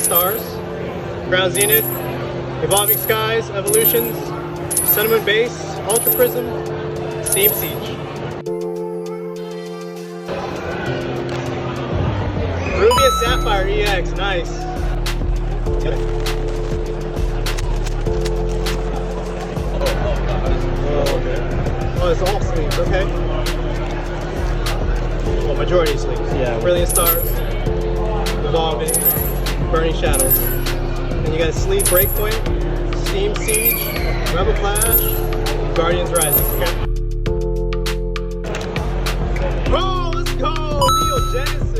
Stars, Ground Zenith, Evolving Skies, Evolutions, Sun and Moon Base, Ultra Prism, Steam Siege. Ruby and Sapphire EX, nice. Oh, it's all sleeves, okay. Well, majority sleeves. Yeah. Brilliant Stars, Evolving, Burning Shadows. And you got Sleeve Breakpoint, Steam Siege, Rebel Clash, Guardians Rising. Okay. Oh, let's go! Neo Genesis!